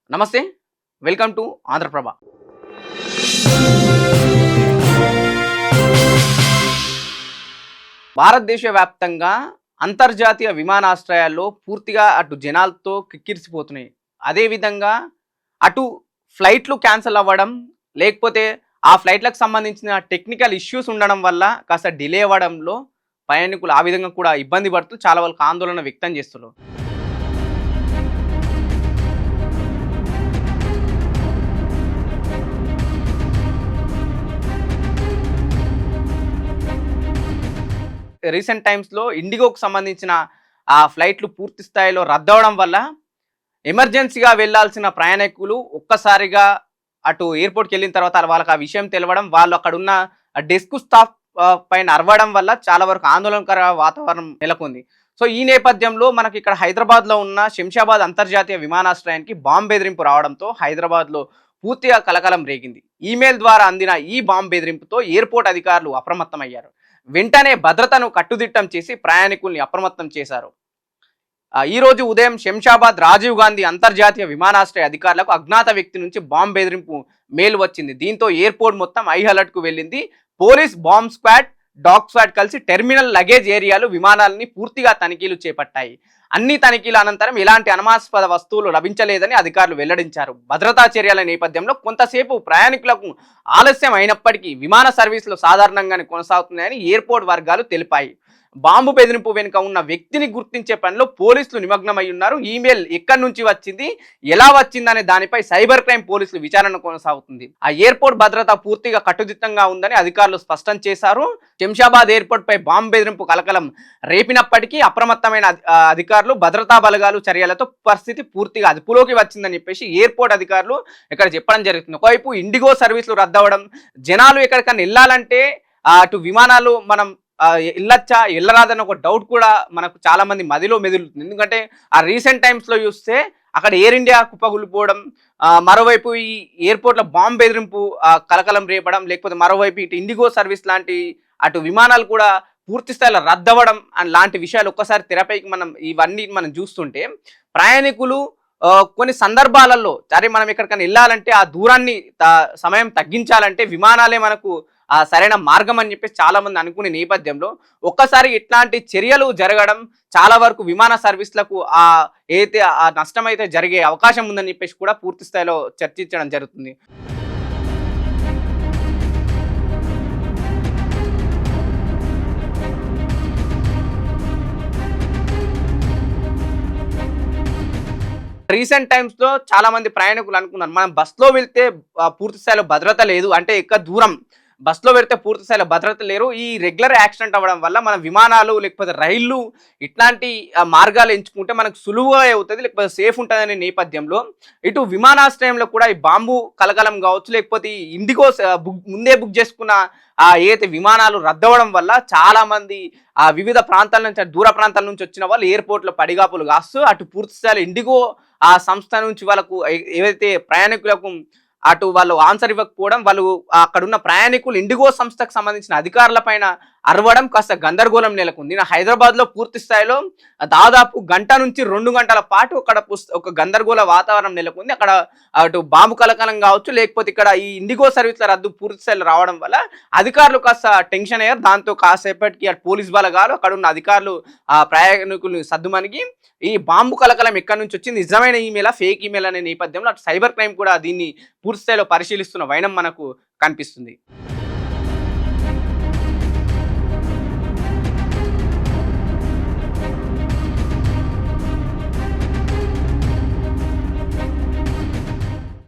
నమస్తే. Welcome to Andhraprabha. భారతదేశ వ్యాప్తంగా అంతర్జాతీయ విమానాశ్రయాల్లో పూర్తిగా అటు జనాలతో కిక్కిరిసిపోతున్నాయి. అదేవిధంగా అటు ఫ్లైట్లు క్యాన్సిల్ అవ్వడం, లేకపోతే ఆ ఫ్లైట్లకు సంబంధించిన టెక్నికల్ ఇష్యూస్ ఉండడం వల్ల కాస్త డిలే అవ్వడంలో ప్రయాణికులు ఆ విధంగా కూడా ఇబ్బంది పడుతూ చాలా వరకు ఆందోళన వ్యక్తం చేస్తున్నారు. రీసెంట్ టైమ్స్‌లో ఇండిగోకి సంబంధించిన ఆ ఫ్లైట్లు పూర్తి స్థాయిలో రద్దవడం వల్ల ఎమర్జెన్సీగా వెళ్ళాల్సిన ప్రయాణికులు ఒక్కసారిగా అటు ఎయిర్‌పోర్ట్‌కెళ్ళిన తర్వాత వాళ్ళకి ఆ విషయం తెలవడం, వాళ్ళు అక్కడున్న డెస్క్ స్టాఫ్ పైన అరవడం వల్ల చాలా వరకు ఆందోళనకర వాతావరణం నెలకొంది. సో, ఈ నేపథ్యంలో మనకి ఇక్కడ హైదరాబాద్‌లో ఉన్న శంషాబాద్ అంతర్జాతీయ విమానాశ్రయానికి బాంబు బెదిరింపు రావడంతో హైదరాబాద్‌లో పూర్తిగా కలకలం రేగింది. ఈమెయిల్ ద్వారా అందిన ఈ బాంబు బెదిరింపుతో ఎయిర్‌పోర్ట్ అధికారులు అప్రమత్తమయ్యారు. వెంటనే భద్రతను కట్టుదిట్టం చేసి ప్రయాణికుల్ని అప్రమత్తం చేశారు. ఈరోజు ఉదయం శంషాబాద్ రాజీవ్ గాంధీ అంతర్జాతీయ విమానాశ్రయ అధికారులకు అజ్ఞాత వ్యక్తి నుంచి బాంబు బెదిరింపు మెయిల్ వచ్చింది. దీంతో ఎయిర్పోర్ట్ మొత్తం హై అలర్ట్‌కు వెళ్ళింది. Police, bomb squad, dog squad కలిసి టెర్మినల్ లగేజ్ ఏరియాలు విమానాలని పూర్తిగా తనిఖీలు చేపట్టాయి. అన్ని తనిఖీల అనంతరం ఎలాంటి అనుమానాస్పద వస్తువులు లభించలేదని అధికారులు వెల్లడించారు. భద్రతా చర్యల నేపథ్యంలో కొంతసేపు ప్రయాణికులకు ఆలస్యం అయినప్పటికీ విమాన సర్వీసులు సాధారణంగానే కొనసాగుతున్నాయని ఎయిర్పోర్ట్ వర్గాలు తెలిపాయి. బాంబు బెదిరింపు వెనుక ఉన్న వ్యక్తిని గుర్తించే పనిలో పోలీసులు నిమగ్నమై ఉన్నారు. ఈమెయిల్ ఎక్కడి నుంచి వచ్చింది, ఎలా వచ్చిందనే దానిపై సైబర్ క్రైమ్ పోలీసులు విచారణ కొనసాగుతుంది. ఆ ఎయిర్పోర్ట్ భద్రత పూర్తిగా కట్టుదిట్టంగా ఉందని అధికారులు స్పష్టం చేశారు. శంషాబాద్ ఎయిర్పోర్ట్ పై బాంబు బెదిరింపు కలకలం రేపినప్పటికీ అప్రమత్తమైన అధికారులు భద్రతా బలగాలు చర్యలతో పరిస్థితి పూర్తిగా అదుపులోకి వచ్చిందని చెప్పేసి ఎయిర్పోర్ట్ అధికారులు ఇక్కడ చెప్పడం జరుగుతుంది. ఒకవైపు ఇండిగో సర్వీసులు రద్దవడం, జనాలు ఎక్కడికన్నా వెళ్ళాలంటే అటు విమానాలు మనం వెళ్ళొచ్చా వెళ్ళరాదన్న ఒక డౌట్ కూడా మనకు చాలా మంది మదిలో మెదులుతుంది. ఎందుకంటే ఆ రీసెంట్ టైమ్స్లో చూస్తే అక్కడ ఎయిర్ ఇండియా కుప్పకూలిపోవడం, మరోవైపు ఈ ఎయిర్పోర్ట్లో బాంబు బెదిరింపు కలకలం రేపడం, లేకపోతే మరోవైపు ఇటు ఇండిగో సర్వీస్ లాంటి అటు విమానాలు కూడా పూర్తి స్థాయిలో రద్దవడం అని లాంటి విషయాలు ఒక్కసారి తెరపైకి ఇవన్నీ మనం చూస్తుంటే ప్రయాణికులు కొన్ని సందర్భాలలో సరే మనం ఎక్కడికైనా వెళ్ళాలంటే ఆ దూరాన్ని సమయం తగ్గించాలంటే విమానాలే మనకు సరైన మార్గం అని చెప్పేసి చాలా మంది అనుకునే నేపథ్యంలో ఒక్కసారి ఇట్లాంటి చర్యలు జరగడం చాలా వరకు విమాన సర్వీసులకు ఏదైతే ఆ నష్టం అయితే జరిగే అవకాశం ఉందని చెప్పేసి కూడా పూర్తి స్థాయిలో చర్చించడం జరుగుతుంది. రీసెంట్ టైమ్స్‌లో చాలా మంది ప్రయాణికులు అనుకున్నారు మనం బస్‌లో వెళ్తే పూర్తి స్థాయిలో భద్రత లేదు, అంటే ఎక్కువ దూరం బస్సులో పెడితే పూర్తి స్థాయిలో భద్రత లేరు. ఈ రెగ్యులర్ యాక్సిడెంట్ అవ్వడం వల్ల మన విమానాలు లేకపోతే రైళ్లు ఇట్లాంటి మార్గాలు ఎంచుకుంటే మనకు సులువుగా అవుతుంది, లేకపోతే సేఫ్ ఉంటుందనే నేపథ్యంలో ఇటు విమానాశ్రయంలో కూడా ఈ బాంబు కలకలం కావచ్చు, లేకపోతే ఈ ఇండిగో ముందే బుక్ చేసుకున్న ఏదైతే విమానాలు రద్దవడం వల్ల చాలా మంది వివిధ ప్రాంతాల నుంచి దూర ప్రాంతాల నుంచి వచ్చిన వాళ్ళు ఎయిర్పోర్ట్లో పడిగాపులు కాస్తూ అటు పూర్తి స్థాయిలో ఇండిగో సంస్థ నుంచి వాళ్ళకు ఏవైతే ప్రయాణికులకు అటు వాళ్ళు ఆన్సర్ ఇవ్వకపోవడం, వాళ్ళు అక్కడున్న ప్రయాణికులు ఇండిగో సంస్థకు సంబంధించిన అధికారుల పైన అరవడం కాస్త గందరగోళం నెలకొంది. హైదరాబాద్లో పూర్తి స్థాయిలో దాదాపు గంట నుంచి 2 గంటల పాటు అక్కడ ఒక గందరగోళ వాతావరణం నెలకొంది. అక్కడ అటు బాంబు కలకలం కావచ్చు, లేకపోతే ఇక్కడ ఈ ఇండిగో సర్వీసుల రద్దు పూర్తి స్థాయిలో రావడం వల్ల అధికారులు కాస్త టెన్షన్ అయ్యారు. దాంతో కాసేపటికి అటు పోలీస్ బలగాలు అక్కడ ఉన్న అధికారులు ప్రయాణికులను సద్దుమణిగి ఈ బాంబు కలకలం ఎక్కడి నుంచి వచ్చింది, నిజమైన ఈమెయిల్ ఫేక్ ఈమెయిల్ అనే నేపథ్యంలో అటు సైబర్ క్రైమ్ కూడా దీన్ని పూర్తి స్థాయిలో పరిశీలిస్తున్న వైనం మనకు కనిపిస్తుంది.